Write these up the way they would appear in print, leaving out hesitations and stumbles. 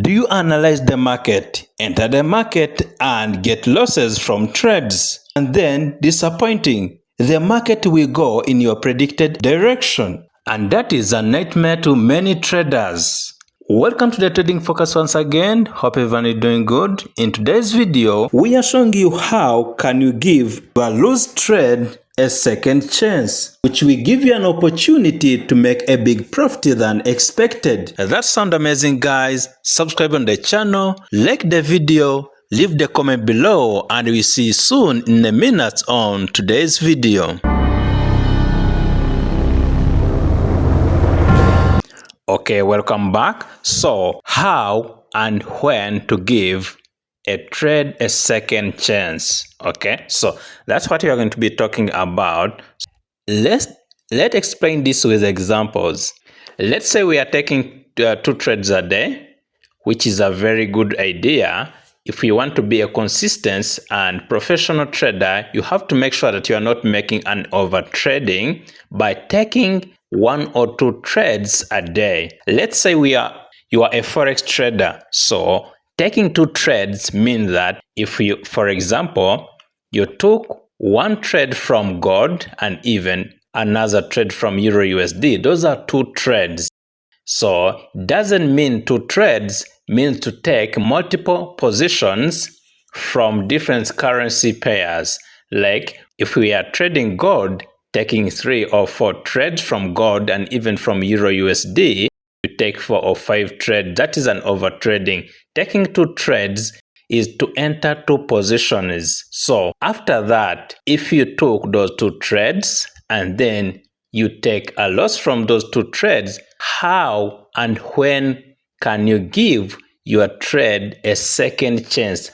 Do you analyze the market, enter the market and get losses from trades? And then, disappointing, the market will go in your predicted direction. And that is a nightmare to many traders. Welcome to the Trading Focus once again. Hope everyone is doing good. In today's video, we are showing you how can you give a loose trade a second chance, which will give you an opportunity to make a big profit than expected. That sounds amazing, guys. Subscribe on the channel, like the video, leave the comment below, and we'll see you soon in a minute on today's video. Okay, welcome back. So, how and when to give a trade a second chance? Okay, so that's what we are going to be talking about. Let's explain this with examples. Let's say we are taking 2 trades a day, which is a very good idea. If you want to be a consistent and professional trader, you have to make sure that you are not making an overtrading by taking 1 or 2 trades a day. Let's say you are a Forex trader. So taking 2 trades means that if you, for example, you took 1 trade from gold and even another trade from Euro USD, those are 2 trades. So doesn't mean 2 trades means to take multiple positions from different currency pairs. Like if we are trading gold, taking 3 or 4 trades from gold and even from Euro USD, you take 4 or 5 trades. That is an overtrading. Taking 2 trades is to enter 2 positions. So after that, if you took those 2 trades and then you take a loss from those 2 trades, how and when can you give your trade a second chance?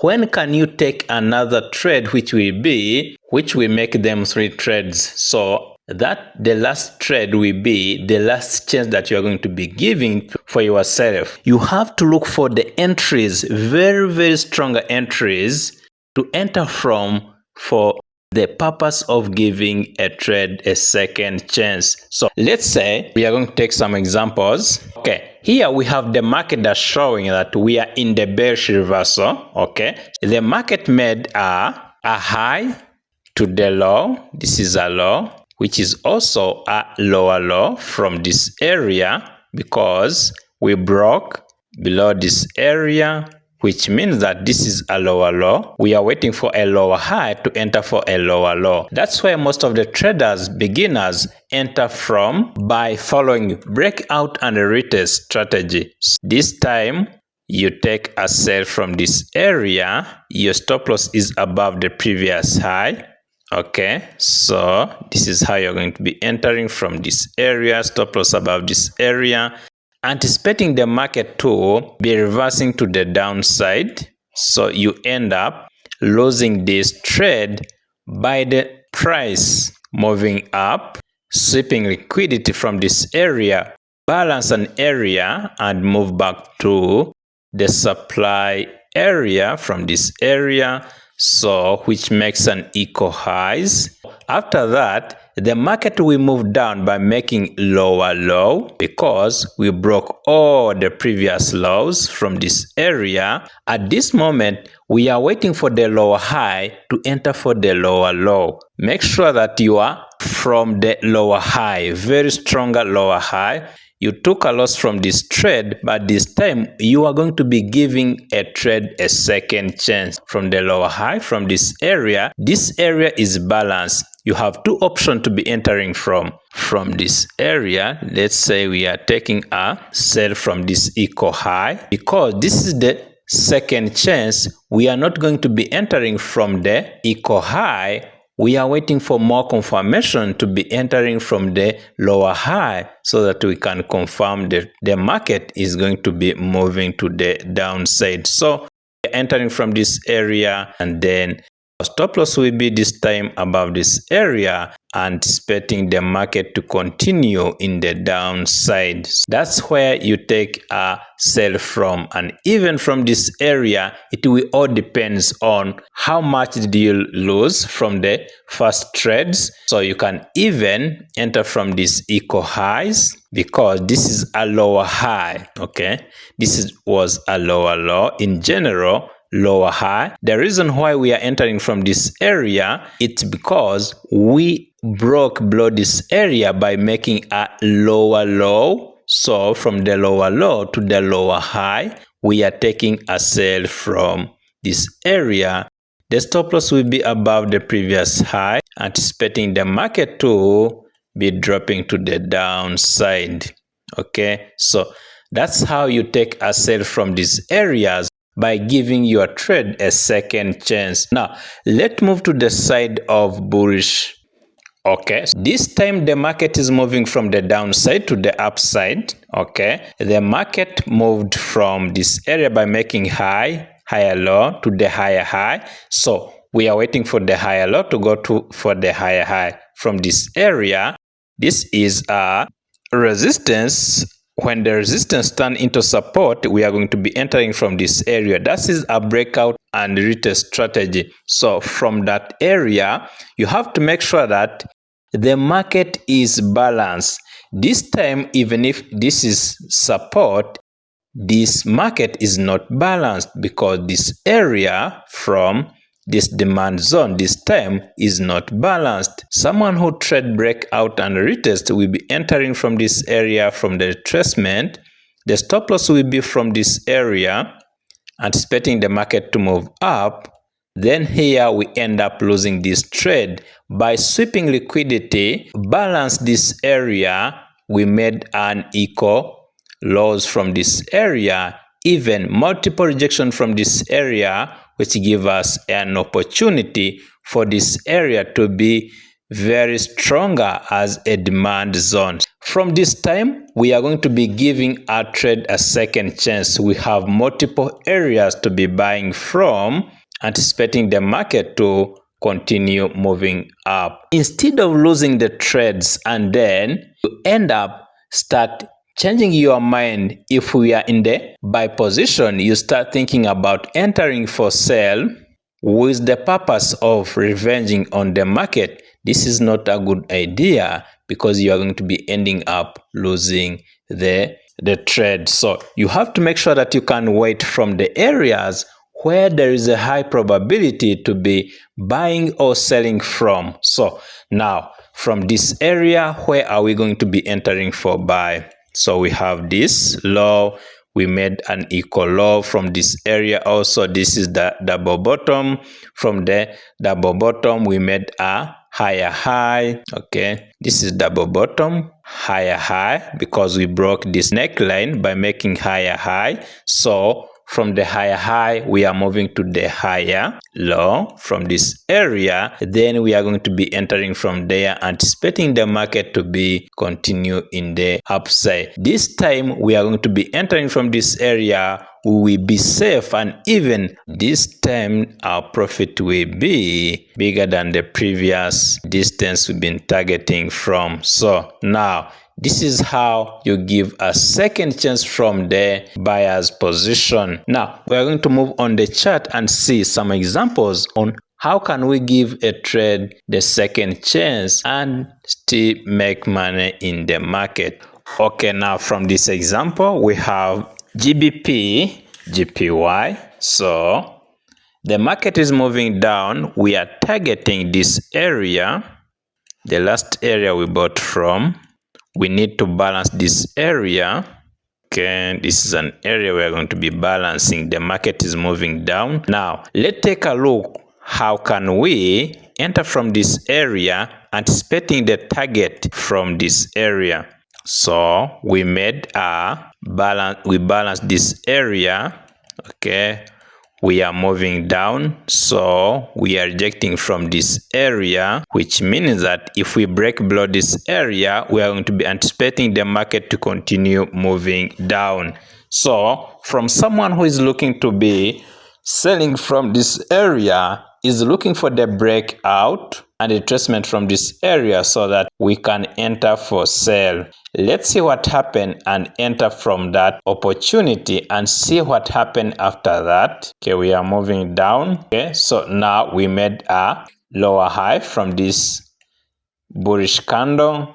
When can you take another trade which will make them 3 trades? So that the last trade will be the last chance that you are going to be giving for yourself. You have to look for the entries, very, very strong entries to enter from for the purpose of giving a trade a second chance. So let's say we are going to take some examples. Okay, here we have the market that's showing that we are in the bearish reversal. Okay, the market made a high to the low. This is a low, which is also a lower low from this area because we broke below this area, which means that this is a lower low. We are waiting for a lower high to enter for a lower low. That's why most of the traders, beginners, enter from by following breakout and retest strategy. This time, you take a sell from this area. Your stop loss is above the previous high. Okay, so this is how you're going to be entering from this area, stop loss above this area, anticipating the market to be reversing to the downside. So you end up losing this trade by the price moving up, sweeping liquidity from this area, balance an area and move back to the supply area from this area. So which makes an equal highs. After that, the market will move down by making lower low because we broke all the previous lows from this area. At this moment, we are waiting for the lower high to enter for the lower low. Make sure that you are from the lower high, very stronger lower high. You took a loss from this trade, but this time you are going to be giving a trade a second chance from the lower high from this area. This area is balanced. You have 2 options to be entering from this area. Let's say we are taking a sell from this equal high because this is the second chance. We are not going to be entering from the equal high. We are waiting for more confirmation to be entering from the lower high so that we can confirm that the market is going to be moving to the downside. So entering from this area and then stop loss will be this time above this area anticipating the market to continue in the downside. That's where you take a sell from, and even from this area it will all depends on how much did you lose from the first trades. So you can even enter from these equal highs, because this is a lower high. Okay, was a lower low. In general, lower high. The reason why we are entering from this area, it's because we broke below this area by making a lower low. So from the lower low to the lower high, we are taking a sell from this area. The stop loss will be above the previous high, anticipating the market to be dropping to the downside. Okay, so that's how you take a sell from these areas, by giving your trade a second chance. Now, let's move to the side of bullish. Okay, this time the market is moving from the downside to the upside. Okay, the market moved from this area by making higher low to the higher high. So we are waiting for the higher low to go for the higher high. From this area, this is a resistance. When the resistance turns into support, we are going to be entering from this area. That is a breakout and retest strategy. So from that area, you have to make sure that the market is balanced. This time, even if this is support, this market is not balanced, because this area from this demand zone this time is not balanced. Someone who trade breakout and retest will be entering from this area from the retracement. The stop loss will be from this area, anticipating the market to move up. Then here we end up losing this trade. By sweeping liquidity, balance this area, we made an equal loss from this area, even multiple rejection from this area, which give us an opportunity for this area to be very stronger as a demand zone. From this time, we are going to be giving our trade a second chance. We have multiple areas to be buying from, anticipating the market to continue moving up. Instead of losing the trades and then you end up start changing your mind, if we are in the buy position, you start thinking about entering for sale with the purpose of revenging on the market. This is not a good idea, because you are going to be ending up losing the trade. So you have to make sure that you can wait from the areas where there is a high probability to be buying or selling from. So now from this area, where are we going to be entering for buy? So we have this low, we made an equal low from this area. Also, this is the double bottom. From the double bottom, we made a higher high. Okay, this is double bottom, higher high, because we broke this neckline by making higher high. So from the higher high, we are moving to the higher low from this area. Then we are going to be entering from there, anticipating the market to be continue in the upside. This time we are going to be entering from this area. We will be safe, and even this time our profit will be bigger than the previous distance we've been targeting from. So now this is how you give a second chance from the buyer's position. Now we are going to move on the chart and see some examples on how can we give a trade the second chance and still make money in the market. Okay, now from this example we have GBPJPY. So the market is moving down. We are targeting this area, the last area we bought from. We need to balance this area. Okay, this is an area we are going to be balancing. The market is moving down. Now, let's take a look. How can we enter from this area, anticipating the target from this area? So we made a balance. We balanced this area. Okay, we are moving down, so we are rejecting from this area, which means that if we break below this area, we are going to be anticipating the market to continue moving down. So from someone who is looking to be selling from this area, is looking for the breakout and retracement from this area so that we can enter for sale. Let's see what happened and enter from that opportunity and see what happened after that. Okay, we are moving down. Okay, so now we made a lower high from this bullish candle.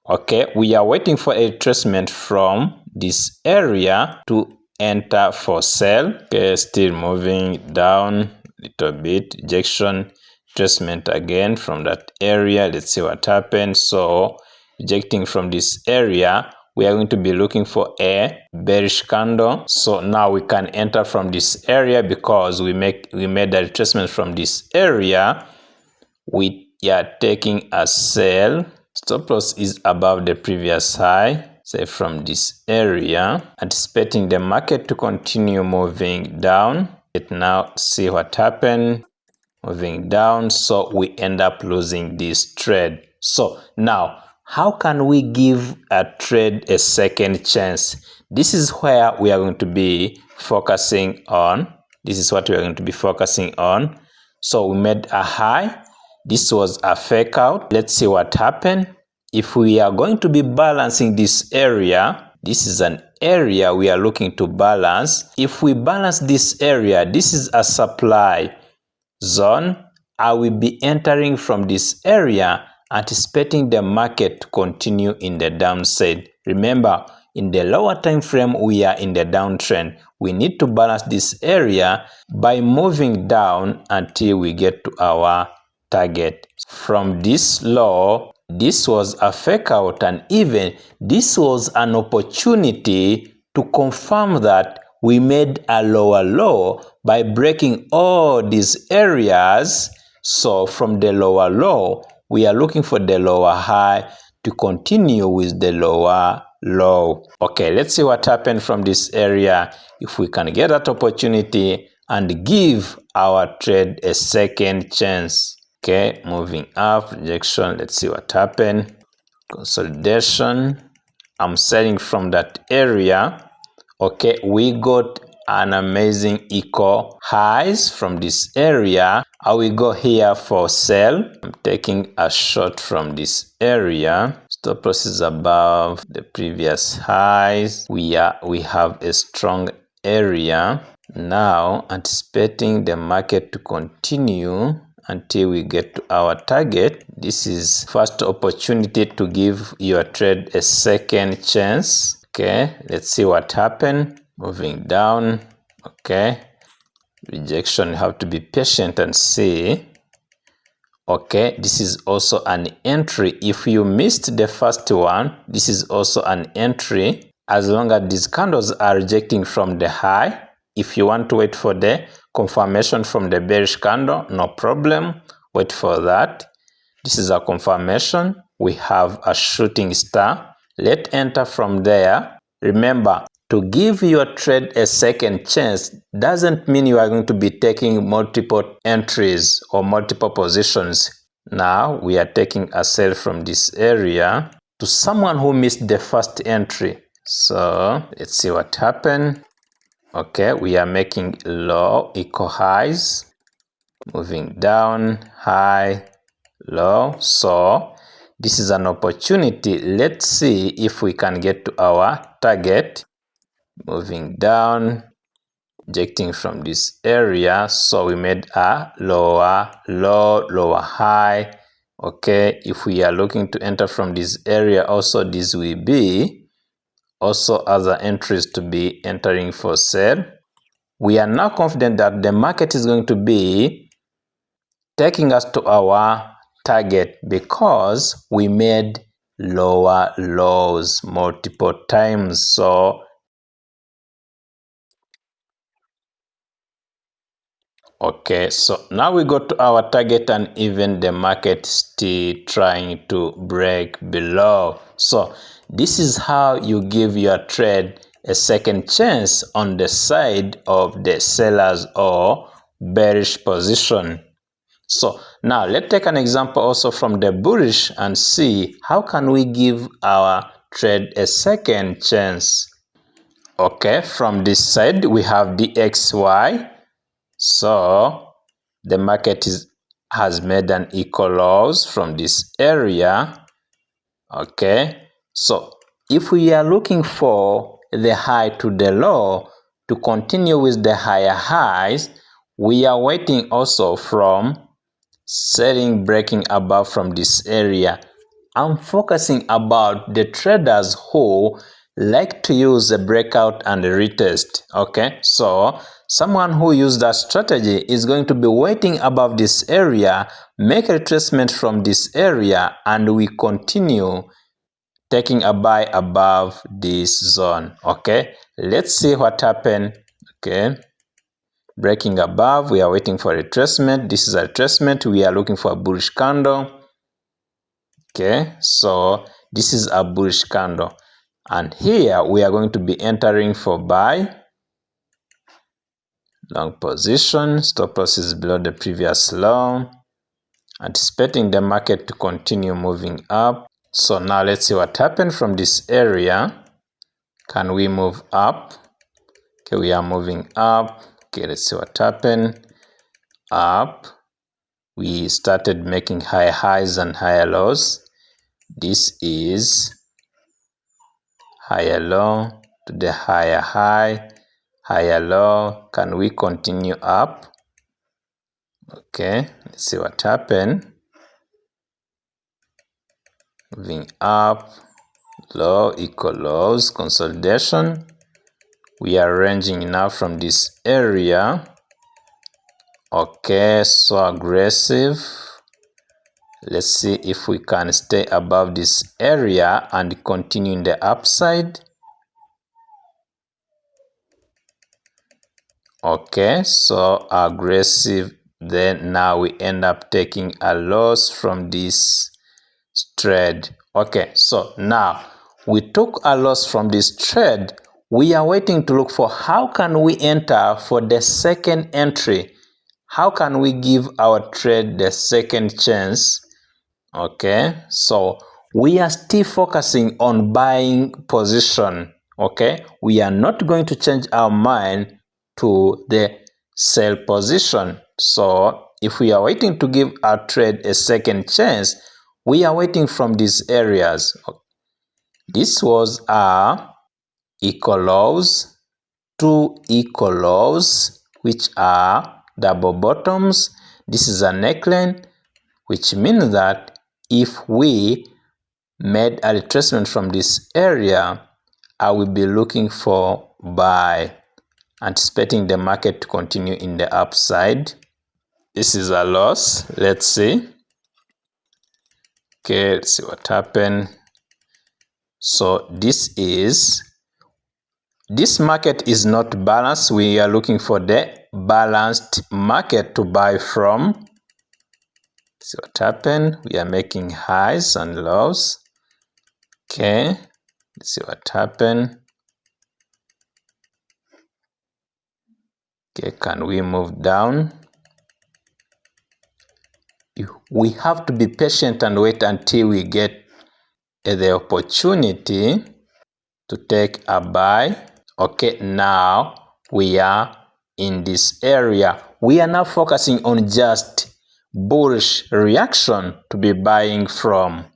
Okay, we are waiting for a retracement from this area to enter for sale. Okay, still moving down little bit, rejection, retracement again from that area. Let's see what happens. So rejecting from this area, we are going to be looking for a bearish candle. So now we can enter from this area because we made a retracement from this area. We are taking a sell. Stop loss is above the previous high, say from this area, anticipating the market to continue moving down. Let's now see what happened. Moving down, so we end up losing this trade. So now, how can we give a trade a second chance? This is where we are going to be focusing on. This is what we are going to be focusing on. So we made a high. This was a fake out. Let's see what happened. If we are going to be balancing this area, this is an area we are looking to balance. If we balance this area, this is a supply zone. I will be entering from this area, anticipating the market to continue in the downside. Remember, in the lower time frame, we are in the downtrend. We need to balance this area by moving down until we get to our target. From this low, this was a fake out, and even this was an opportunity to confirm that we made a lower low by breaking all these areas. So from the lower low, we are looking for the lower high to continue with the lower low. Okay, let's see what happened from this area. If we can get that opportunity and give our trade a second chance. Okay, moving up, rejection. Let's see what happened. Consolidation. I'm selling from that area. Okay, we got an amazing equal highs from this area. I will go here for sell. I'm taking a short from this area. Stop loss is above the previous highs. We have a strong area. Now anticipating the market to continue until we get to our target. This is first opportunity to give your trade a second chance. Okay, let's see what happened. Moving down. Okay, rejection. You have to be patient and see. Okay, this is also an entry. If you missed the first one, this is also an entry. As long as these candles are rejecting from the high, if you want to wait for the confirmation from the bearish candle, no problem. Wait for that. This is a confirmation. We have a shooting star. Let's enter from there. Remember, to give your trade a second chance doesn't mean you are going to be taking multiple entries or multiple positions. Now we are taking a sell from this area to someone who missed the first entry. So let's see what happened. Okay, we are making low equal highs, moving down, high, low. So this is an opportunity. Let's see if we can get to our target. Moving down, rejecting from this area. So we made a lower low, lower high. Okay, if we are looking to enter from this area, also this will be also other entries to be entering for sale. We are now confident that the market is going to be taking us to our target because we made lower lows multiple times. So okay, so now we go to our target and even the market still trying to break below. So this is how you give your trade a second chance on the side of the sellers or bearish position. So now let's take an example also from the bullish and see how can we give our trade a second chance. Okay, from this side we have the XY. So the market has made an equal lows from this area. Okay, so if we are looking for the high to the low to continue with the higher highs, we are waiting also from selling breaking above from this area. I'm focusing about the traders who like to use a breakout and a retest. Okay, so someone who used that strategy is going to be waiting above this area, make a retracement from this area, and we continue taking a buy above this zone. Okay, let's see what happened. Okay, breaking above, we are waiting for a retracement. This is a retracement. We are looking for a bullish candle. Okay, so this is a bullish candle, and here we are going to be entering for buy. Long position, stop loss is below the previous low, anticipating the market to continue moving up. So now let's see what happened from this area. Can we move up? Okay, we are moving up. Okay, let's see what happened. Up, we started making higher highs and higher lows. This is higher low to the higher high, higher low. Can we continue up? Okay, let's see what happened. Moving up, low, equal lows, consolidation. We are ranging now from this area. Okay, so aggressive. Let's see if we can stay above this area and continue in the upside. Okay, so aggressive. Then now we end up taking a loss from this trade. Okay, so now we took a loss from this trade. We are waiting to look for how can we enter for the second entry. How can we give our trade the second chance? Okay, so we are still focusing on buying position. Okay, we are not going to change our mind to the sell position. So if we are waiting to give our trade a second chance, we are waiting from these areas. This was our equal lows, two equal lows, which are double bottoms. This is a neckline, which means that if we made a retracement from this area, I will be looking for buy, anticipating the market to continue in the upside. This is a loss. Let's see. Okay, let's see what happened. So this market is not balanced. We are looking for the balanced market to buy from. See what happened. We are making highs and lows. Okay, let's see what happened. Okay, can we move down? We have to be patient and wait until we get the opportunity to take a buy. Okay, now we are in this area. We are now focusing on just bullish reaction to be buying from.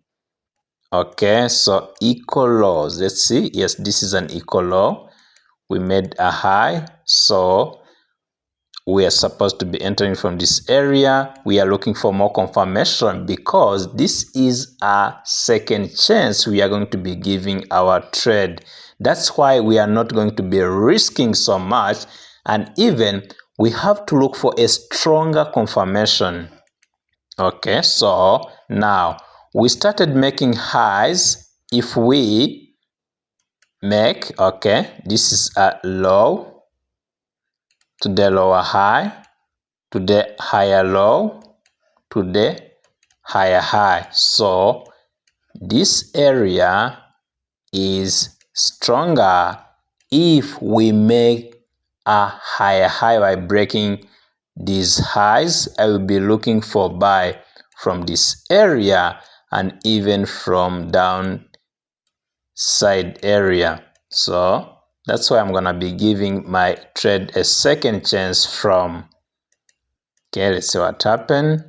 Okay, so equal lows. Let's see. Yes, this is an equal low. We made a high, so we are supposed to be entering from this area. We are looking for more confirmation because this is a second chance we are going to be giving our trade. That's why we are not going to be risking so much, and even we have to look for a stronger confirmation. Okay, so now we started making highs. If we make, okay, this is a low to the lower high, to the higher low, to the higher high. So this area is stronger if we make a higher high by breaking these highs. I will be looking for buy from this area and even from down side area. So that's why I'm gonna be giving my trade a second chance from Okay, let's see what happened.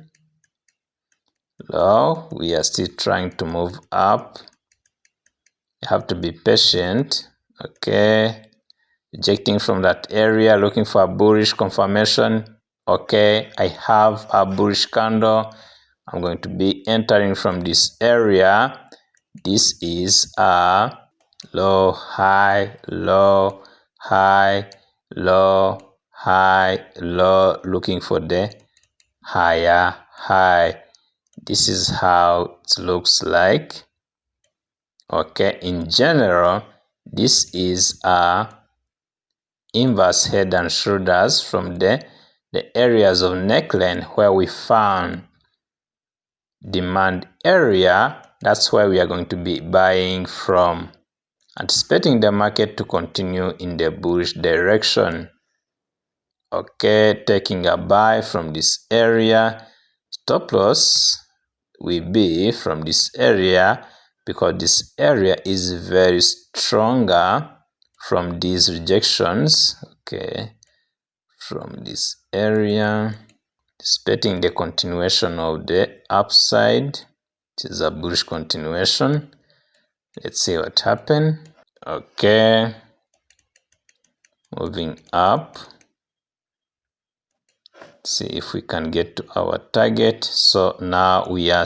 Low, we are still trying to move up. You have to be patient. Okay, rejecting from that area, looking for a bullish confirmation. Okay, I have a bullish candle. I'm going to be entering from this area. This is a low, high, low, high, low, high, low, looking for the higher high. This is how it looks like. Okay, in general, this is a inverse head and shoulders from the areas of neckline where we found demand area. That's where we are going to be buying from, anticipating the market to continue in the bullish direction. Okay, taking a buy from this area. Stop loss will be from this area because this area is very stronger from these rejections. Okay, from this area, anticipating the continuation of the upside. It is a bullish continuation. Let's see what happened. Okay, moving up. See if we can get to our target. So now we are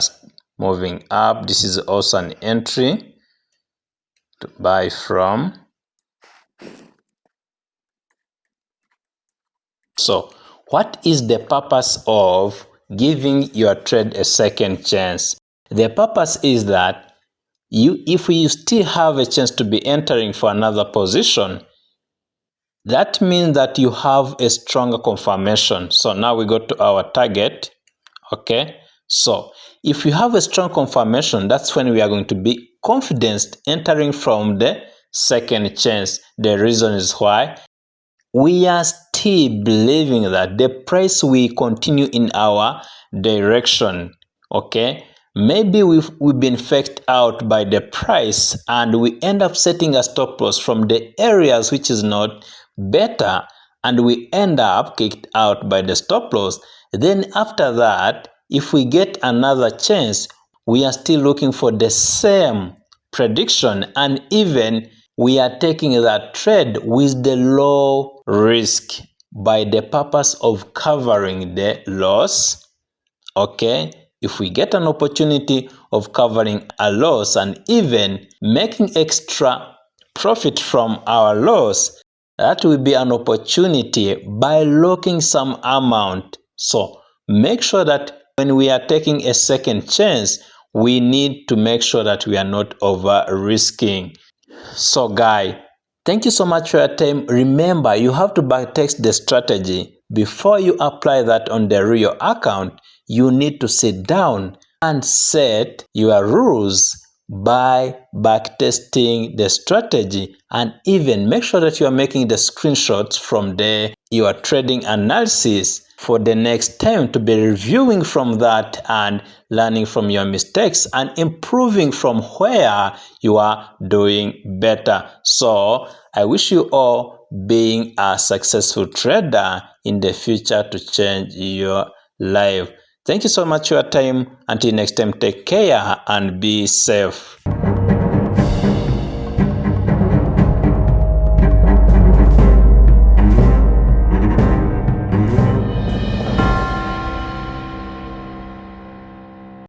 moving up. This is also an entry to buy from. So what is the purpose of giving your trade a second chance? The purpose is that if you still have a chance to be entering for another position, that means that you have a stronger confirmation. So now we go to our target. Okay, so if you have a strong confirmation, that's when we are going to be confident entering from the second chance. The reason is why we are still believing that the price will continue in our direction. Okay, maybe we've been faked out by the price and we end up setting a stop loss from the areas which is not better, and we end up kicked out by the stop loss. Then after that, if we get another chance, we are still looking for the same prediction, and even we are taking that trade with the low risk by the purpose of covering the loss. Okay, if we get an opportunity of covering a loss and even making extra profit from our loss, that will be an opportunity by locking some amount. So make sure that when we are taking a second chance, we need to make sure that we are not over risking. So guy, thank you so much for your time. Remember, you have to backtest the strategy. Before you apply that on the real account, you need to sit down and set your rules by backtesting the strategy, and even make sure that you are making the screenshots from your trading analysis for the next time to be reviewing from that and learning from your mistakes and improving from where you are doing better. So I wish you all being a successful trader in the future to change your life. Thank you so much for your time. Until next time, take care and be safe.